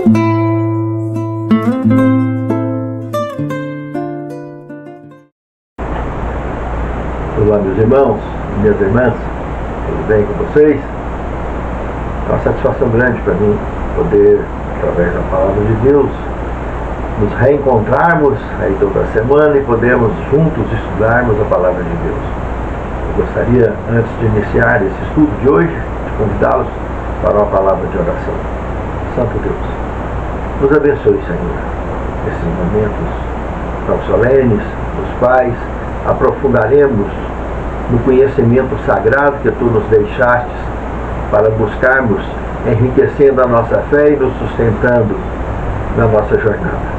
Olá, meus irmãos e minhas irmãs, tudo bem com vocês? É uma satisfação grande para mim poder, através da palavra de Deus, nos reencontrarmos aí toda semana e podermos juntos estudarmos a palavra de Deus. Eu gostaria, antes de iniciar esse estudo de hoje, de convidá-los para uma palavra de oração. Santo Deus, nos abençoe, Senhor, nesses momentos tão solenes, dos quais aprofundaremos no conhecimento sagrado que Tu nos deixastes para buscarmos, enriquecendo a nossa fé e nos sustentando na nossa jornada.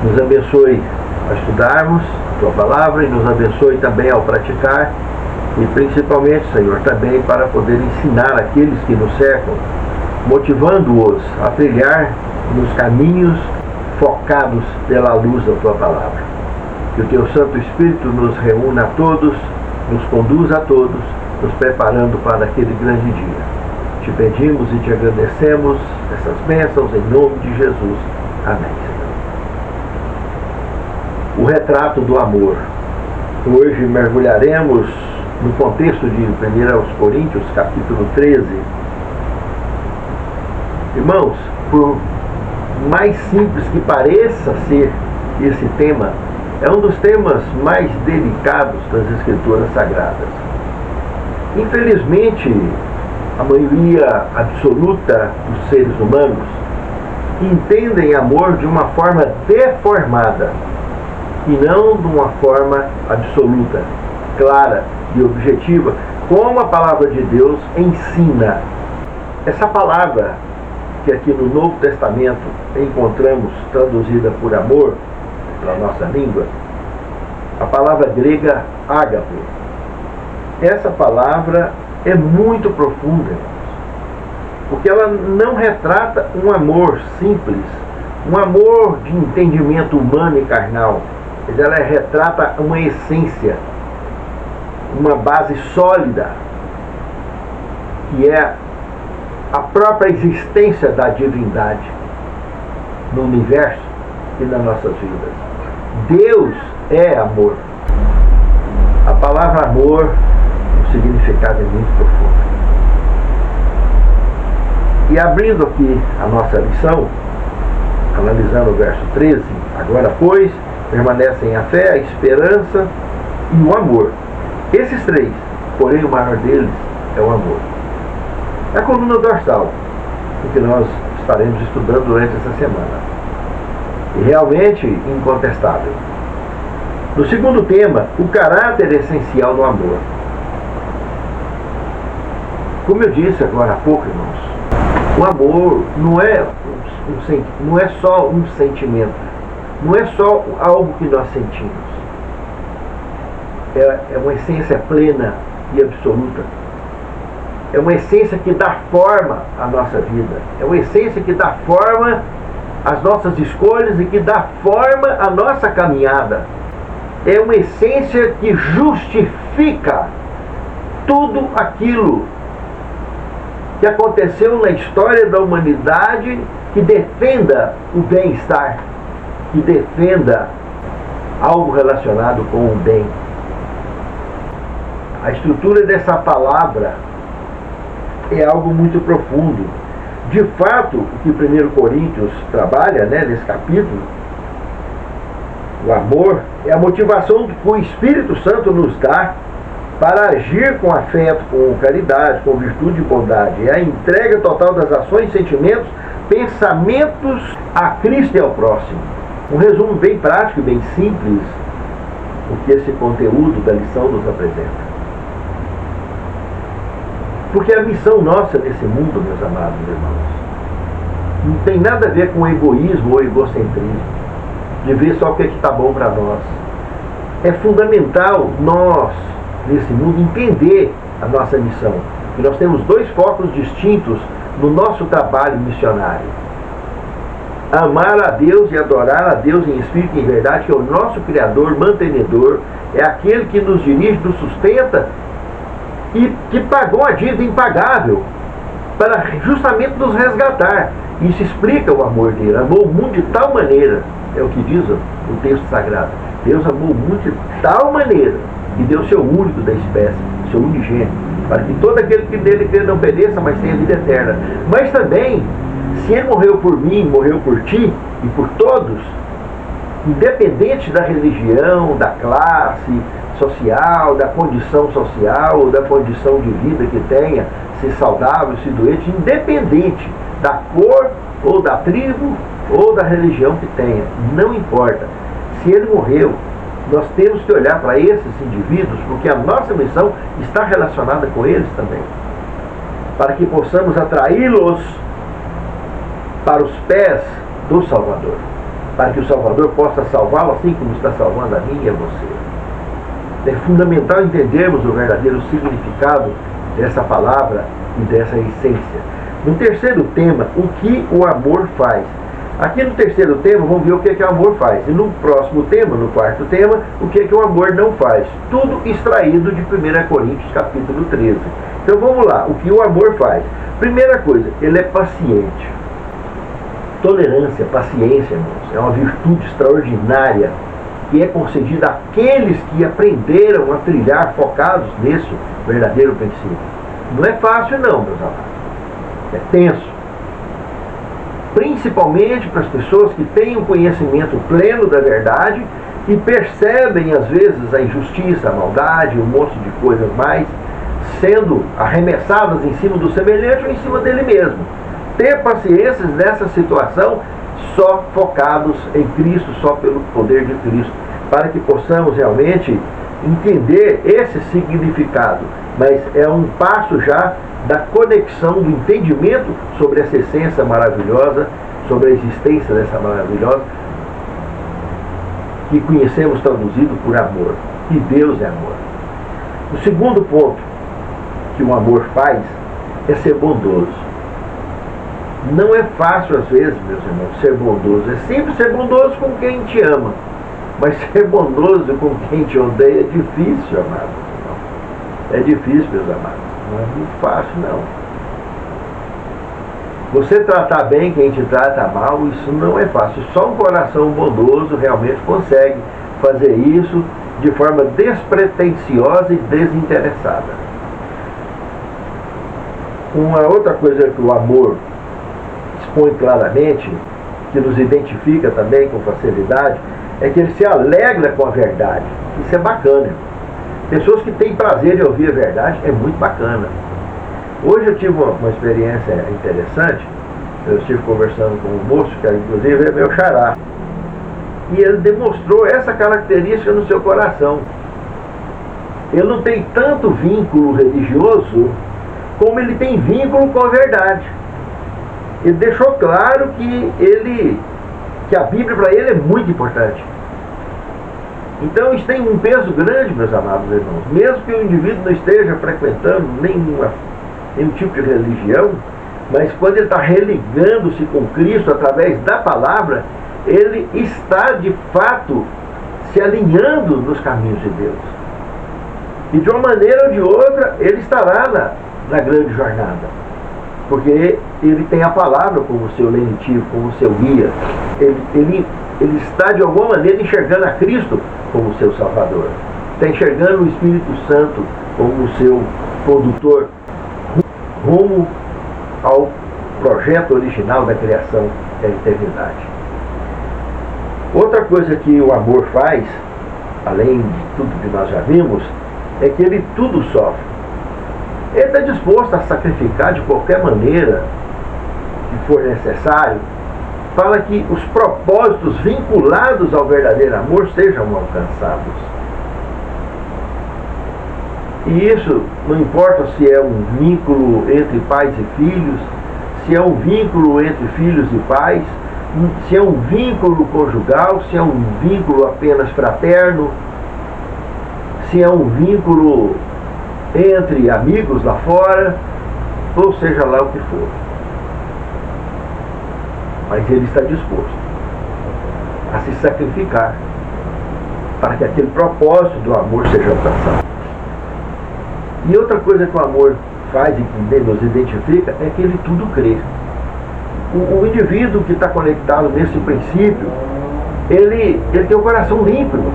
Nos abençoe a estudarmos a Tua palavra e nos abençoe também ao praticar e principalmente, Senhor, também para poder ensinar aqueles que nos cercam, motivando-os a trilhar nos caminhos focados pela luz da Tua palavra. Que o Teu Santo Espírito nos reúna a todos, nos conduza a todos, nos preparando para aquele grande dia. Te pedimos e te agradecemos essas bênçãos em nome de Jesus. Amém, Senhor. O retrato do amor. Hoje mergulharemos no contexto de 1 Coríntios, capítulo 13. Irmãos, por mais simples que pareça ser esse tema, é um dos temas mais delicados das Escrituras Sagradas. Infelizmente, a maioria absoluta dos seres humanos entendem amor de uma forma deformada e não de uma forma absoluta, clara e objetiva, como a palavra de Deus ensina. Essa palavra que aqui no Novo Testamento encontramos traduzida por amor, para a nossa língua, a palavra grega ágape. Essa palavra é muito profunda, porque ela não retrata um amor simples, um amor de entendimento humano e carnal, mas ela retrata uma essência, uma base sólida, que é a própria existência da divindade no universo e nas nossas vidas. Deus é amor. A palavra amor, o significado é muito profundo. E abrindo aqui a nossa lição, analisando o verso 13, agora pois, permanecem a fé, a esperança e o amor. Esses três, porém o maior deles é o amor. É a coluna dorsal, o que nós estaremos estudando durante essa semana. E realmente incontestável. No segundo tema, o caráter essencial do amor. Como eu disse agora há pouco, irmãos, o amor não é só um sentimento, não é só algo que nós sentimos. É uma essência plena e absoluta. É uma essência que dá forma à nossa vida. É uma essência que dá forma às nossas escolhas e que dá forma à nossa caminhada. É uma essência que justifica tudo aquilo que aconteceu na história da humanidade, que defenda o bem-estar, que defenda algo relacionado com o bem. A estrutura dessa palavra é algo muito profundo. De fato, o que 1 Coríntios trabalha, nesse capítulo, o amor, é a motivação que o Espírito Santo nos dá para agir com afeto, com caridade, com virtude e bondade. É a entrega total das ações, sentimentos, pensamentos a Cristo e ao próximo. Um resumo bem prático e bem simples o que esse conteúdo da lição nos apresenta. Porque a missão nossa nesse mundo, meus amados irmãos, não tem nada a ver com egoísmo ou egocentrismo, de ver só o que está bom para nós. É fundamental nós, nesse mundo, entender a nossa missão. E nós temos dois focos distintos no nosso trabalho missionário. Amar a Deus e adorar a Deus em espírito e em verdade, que é o nosso Criador, mantenedor, é aquele que nos dirige, nos sustenta e que pagou a dívida impagável para justamente nos resgatar. Isso explica o amor dele. Amou o mundo de tal maneira, é o que diz o texto sagrado. Deus amou o mundo de tal maneira que deu seu único da espécie, seu unigênito, para que todo aquele que nele crê não pereça, mas tenha vida eterna. Mas também, se ele morreu por mim, morreu por ti e por todos, independente da religião, da classe social, da condição social, ou da condição de vida que tenha, se saudável, se doente, independente da cor, ou da tribo, ou da religião que tenha, não importa. Se ele morreu, nós temos que olhar para esses indivíduos, porque a nossa missão está relacionada com eles também, para que possamos atraí-los para os pés do Salvador, para que o Salvador possa salvá-lo assim como está salvando a mim e a você. É fundamental entendermos o verdadeiro significado dessa palavra e dessa essência. No terceiro tema, o que o amor faz. Aqui no terceiro tema, vamos ver o que o amor faz. E no próximo tema, no quarto tema, o que o amor não faz. Tudo extraído de 1 Coríntios, capítulo 13. Então vamos lá, o que o amor faz. Primeira coisa, ele é paciente. Tolerância, paciência, irmãos, é uma virtude extraordinária que é concedida àqueles que aprenderam a trilhar focados nesse verdadeiro princípio. Não é fácil não, meus amados. É tenso. Principalmente para as pessoas que têm um conhecimento pleno da verdade e percebem às vezes a injustiça, a maldade, um monte de coisas mais, sendo arremessadas em cima do semelhante ou em cima dele mesmo. Ter paciência nessa situação, só focados em Cristo, só pelo poder de Cristo, para que possamos realmente entender esse significado. Mas é um passo já da conexão, do entendimento sobre essa essência maravilhosa, sobre a existência dessa maravilhosa, que conhecemos traduzido por amor. E Deus é amor. O segundo ponto que o amor faz é ser bondoso. Não é fácil, às vezes, meus irmãos, ser bondoso. É simples ser bondoso com quem te ama. Mas ser bondoso com quem te odeia é difícil, amados. É difícil, meus amados. Não é muito fácil, não. Você tratar bem quem te trata mal, isso não é fácil. Só um coração bondoso realmente consegue fazer isso de forma despretensiosa e desinteressada. Uma outra coisa que o amor expõe claramente, que nos identifica também com facilidade, é que ele se alegra com a verdade. Isso é bacana. Pessoas que têm prazer em ouvir a verdade é muito bacana. Hoje eu tive uma experiência interessante. Eu estive conversando com um moço, que inclusive é meu xará, e ele demonstrou essa característica no seu coração. Ele não tem tanto vínculo religioso como ele tem vínculo com a verdade. Ele deixou claro que a Bíblia para ele é muito importante. Então isso tem um peso grande, meus amados irmãos. Mesmo que o indivíduo não esteja frequentando nenhum tipo de religião, mas quando ele está religando-se com Cristo através da palavra, ele está de fato se alinhando nos caminhos de Deus. E de uma maneira ou de outra, ele estará na grande jornada. Porque ele tem a palavra como seu lenitivo, como seu guia. Ele está de alguma maneira enxergando a Cristo como seu Salvador. Está enxergando o Espírito Santo como seu condutor rumo ao projeto original da criação da eternidade. Outra coisa que o amor faz, além de tudo que nós já vimos, é que ele tudo sofre. Ele está disposto a sacrificar de qualquer maneira que for necessário, para que os propósitos vinculados ao verdadeiro amor sejam alcançados. E isso não importa se é um vínculo entre pais e filhos, se é um vínculo entre filhos e pais, se é um vínculo conjugal, se é um vínculo apenas fraterno, se é um vínculo entre amigos lá fora, ou seja lá o que for. Mas ele está disposto a se sacrificar para que aquele propósito do amor seja alcançado. E outra coisa que o amor faz e que nos identifica é que ele tudo crê. O indivíduo que está conectado nesse princípio, ele tem o coração limpo, irmãos.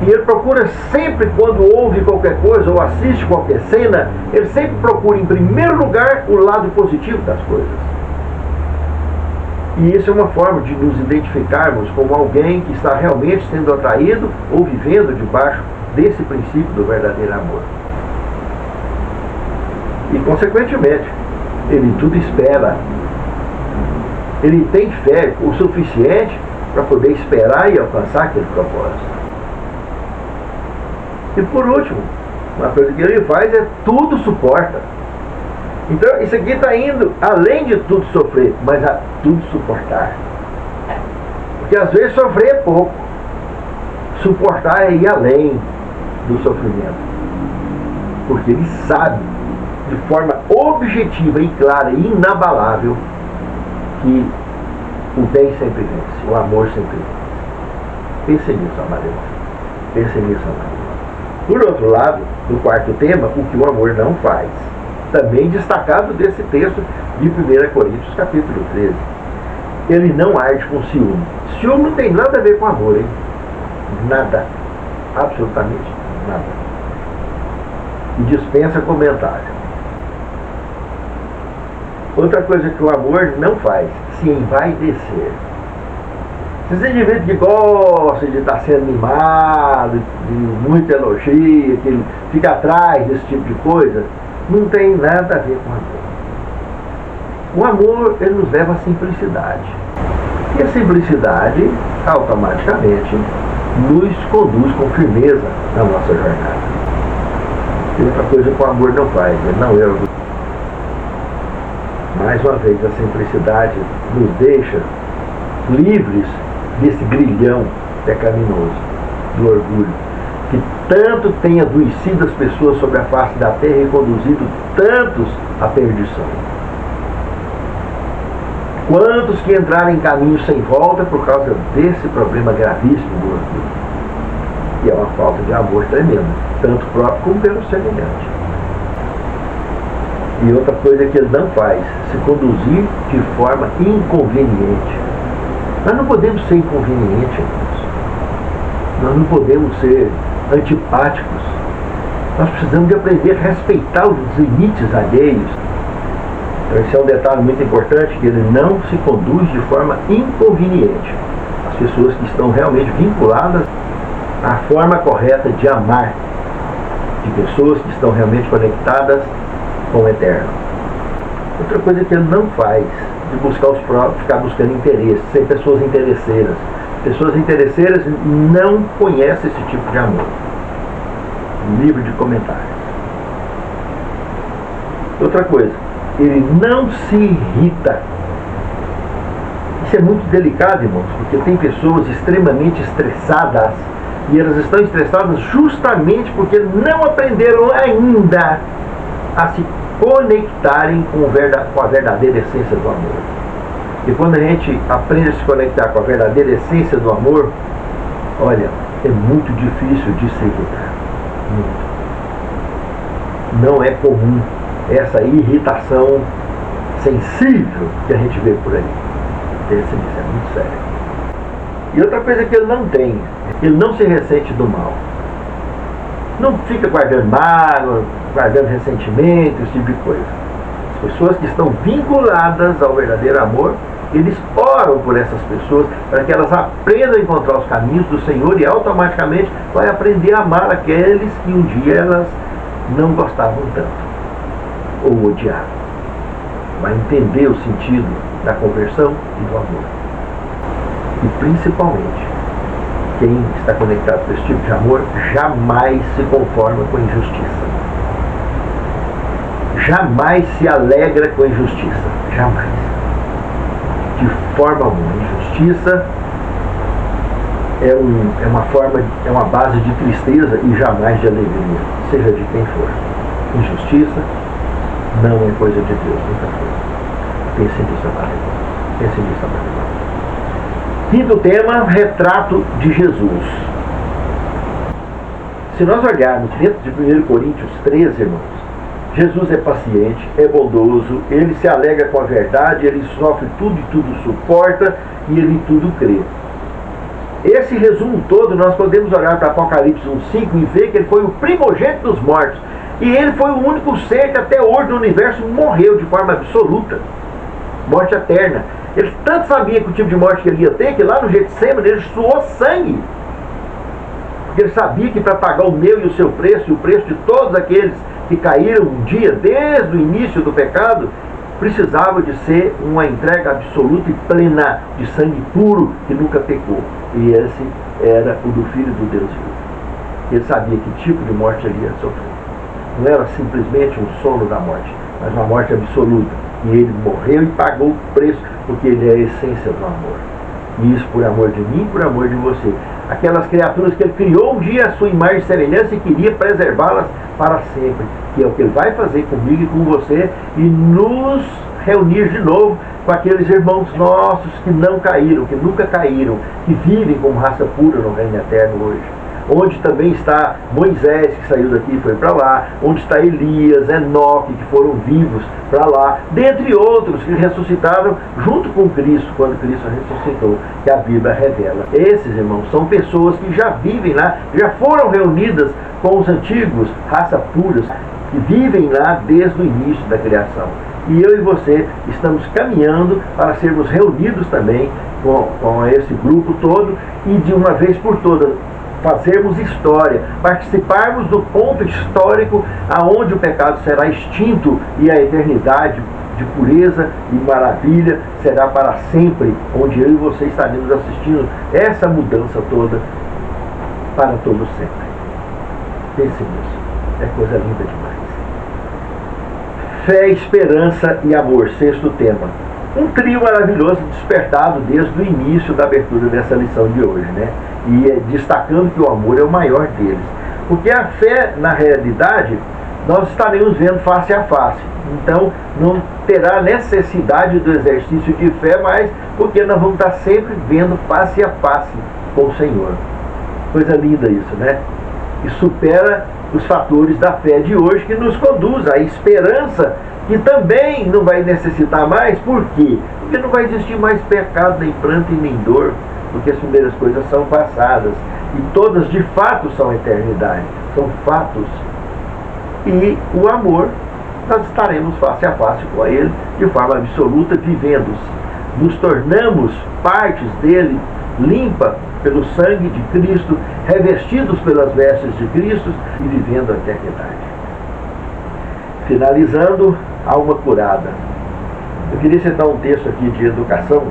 E ele procura sempre, quando ouve qualquer coisa ou assiste qualquer cena, ele sempre procura, em primeiro lugar, o lado positivo das coisas. E isso é uma forma de nos identificarmos como alguém que está realmente sendo atraído ou vivendo debaixo desse princípio do verdadeiro amor. E, consequentemente, ele tudo espera. Ele tem fé o suficiente para poder esperar e alcançar aquele propósito. E por último, uma coisa que ele faz é tudo suporta. Então isso aqui está indo além de tudo sofrer, mas a tudo suportar. Porque às vezes sofrer é pouco. Suportar é ir além do sofrimento. Porque ele sabe, de forma objetiva e clara e inabalável, que o bem sempre vence, o amor sempre vence. Pense nisso, amado irmão. Pense nisso, amado irmão. Por outro lado, no quarto tema, o que o amor não faz. Também destacado desse texto de 1 Coríntios, capítulo 13. Ele não arde com ciúme. Ciúme não tem nada a ver com amor, hein? Nada. Absolutamente nada. E dispensa comentário. Outra coisa que o amor não faz, se envaidecer. Esses indivíduos que gostam de estar sendo mimado, de muito elogio, que ele fica atrás desse tipo de coisa, não tem nada a ver com amor. O amor, ele nos leva à simplicidade. E a simplicidade, automaticamente, nos conduz com firmeza na nossa jornada. E outra coisa que o amor não faz, ele não é orgulhoso. Mais uma vez, a simplicidade nos deixa livres desse grilhão pecaminoso, do orgulho, que tanto tem adoecido as pessoas sobre a face da terra e conduzido tantos à perdição. Quantos que entraram em caminho sem volta por causa desse problema gravíssimo do orgulho? E é uma falta de amor tremenda, tanto próprio como pelo semelhante. E outra coisa que ele não faz, se conduzir de forma inconveniente. Nós não podemos ser inconvenientes, irmãos. Nós não podemos ser antipáticos. Nós precisamos de aprender a respeitar os limites alheios. Então esse é um detalhe muito importante, que ele não se conduz de forma inconveniente. As pessoas que estão realmente vinculadas à forma correta de amar, de pessoas que estão realmente conectadas com o Eterno. Outra coisa que ele não faz, de buscar os próprios, ficar buscando interesse, ser pessoas interesseiras. Pessoas interesseiras não conhecem esse tipo de amor. Livro de comentários. Outra coisa, ele não se irrita. Isso é muito delicado, irmãos, porque tem pessoas extremamente estressadas, e elas estão estressadas justamente porque não aprenderam ainda a se conectarem com a verdadeira essência do amor. E quando a gente aprende a se conectar com a verdadeira essência do amor, olha, é muito difícil de se irritar. Muito. Não é comum essa irritação sensível que a gente vê por aí. Isso é muito sério. E outra coisa que ele não tem, ele não se ressente do mal. Não fica guardando mágoa, guardando ressentimento, esse tipo de coisa. As pessoas que estão vinculadas ao verdadeiro amor, eles oram por essas pessoas para que elas aprendam a encontrar os caminhos do Senhor e automaticamente vai aprender a amar aqueles que um dia elas não gostavam tanto ou odiavam. Vai entender o sentido da conversão e do amor. E principalmente, quem está conectado com esse tipo de amor jamais se conforma com a injustiça. Jamais se alegra com a injustiça. Jamais. De forma alguma. Injustiça é uma base de tristeza e jamais de alegria, seja de quem for. Injustiça não é coisa de Deus, nunca foi. Pense nisso, amado irmão. Pense nisso, amado irmão. Quinto tema, retrato de Jesus. Se nós olharmos dentro de 1 Coríntios 13, irmãos, Jesus é paciente, é bondoso, ele se alegra com a verdade, ele sofre tudo e tudo suporta e ele em tudo crê. Esse resumo todo nós podemos olhar para Apocalipse 1:5 e ver que ele foi o primogênito dos mortos. E ele foi o único ser que até hoje no universo morreu de forma absoluta. Morte eterna. Ele tanto sabia que o tipo de morte que ele ia ter, que lá no Getsemane ele suou sangue. Porque ele sabia que para pagar o meu e o seu preço, e o preço de todos aqueles que caíram um dia, desde o início do pecado, precisava de ser uma entrega absoluta e plena de sangue puro que nunca pecou. E esse era o do Filho do Deus vivo. Ele sabia que tipo de morte ele ia sofrer. Não era simplesmente um sono da morte, mas uma morte absoluta. E ele morreu e pagou o preço, porque ele é a essência do amor. E isso por amor de mim, por amor de você. Aquelas criaturas que ele criou um dia à sua imagem e semelhança e queria preservá-las para sempre. Que é o que ele vai fazer comigo e com você, e nos reunir de novo com aqueles irmãos nossos que não caíram, que nunca caíram, que vivem como raça pura no reino eterno hoje. Onde também está Moisés, que saiu daqui e foi para lá, onde está Elias, Enoque, que foram vivos para lá, dentre outros que ressuscitaram junto com Cristo, quando Cristo ressuscitou, que a Bíblia revela. Esses, irmãos, são pessoas que já vivem lá, já foram reunidas com os antigos, raça puras, que vivem lá desde o início da criação. E eu e você estamos caminhando para sermos reunidos também com esse grupo todo e de uma vez por todas fazermos história, participarmos do ponto histórico aonde o pecado será extinto e a eternidade de pureza e maravilha será para sempre, onde eu e você estaremos assistindo essa mudança toda para todo sempre. Pense nisso, é coisa linda demais. Fé, esperança e amor, sexto tema. Um trio maravilhoso despertado desde o início da abertura dessa lição de hoje, né? E destacando que o amor é o maior deles. Porque a fé, na realidade, nós estaremos vendo face a face. Então, não terá necessidade do exercício de fé, mas porque nós vamos estar sempre vendo face a face com o Senhor. Coisa linda isso, né? E supera os fatores da fé de hoje que nos conduz à esperança, que também não vai necessitar mais. Por quê? Porque não vai existir mais pecado, nem pranto e nem dor, porque as primeiras coisas são passadas e todas de fato são eternidade, são fatos. E o amor, nós estaremos face a face com ele de forma absoluta, vivendo, nos tornamos partes dele, limpa pelo sangue de Cristo, revestidos pelas vestes de Cristo e vivendo a eternidade. Finalizando, alma curada. Eu queria citar um texto aqui de educação,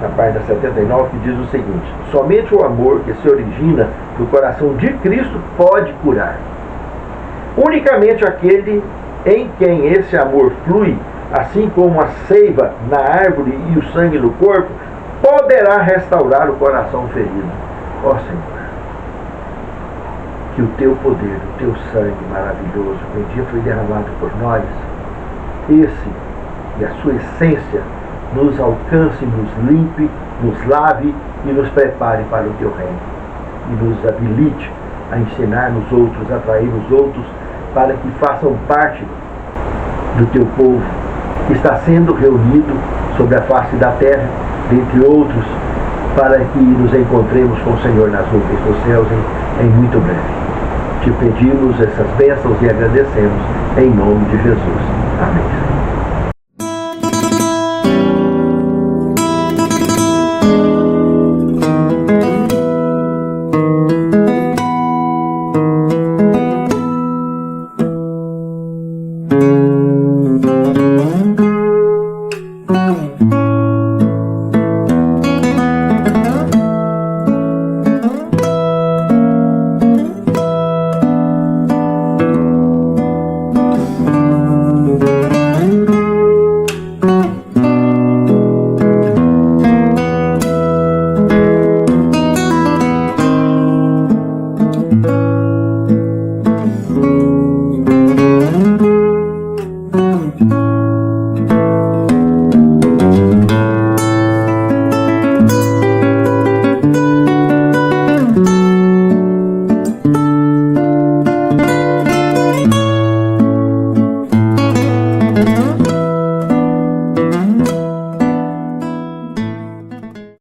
na página 79, que diz o seguinte: somente o amor que se origina do coração de Cristo pode curar. Unicamente aquele em quem esse amor flui, assim como a seiva na árvore e o sangue no corpo, poderá restaurar o coração ferido. Ó Senhor, que o teu poder, o teu sangue maravilhoso, que um dia foi derramado por nós, esse e a sua essência nos alcance, nos limpe, nos lave e nos prepare para o teu reino. E nos habilite a ensinar nos outros, a atrair os outros, para que façam parte do teu povo, que está sendo reunido sobre a face da terra, dentre outros, para que nos encontremos com o Senhor nas nuvens dos céus em muito breve. Te pedimos essas bênçãos e agradecemos em nome de Jesus. Amém.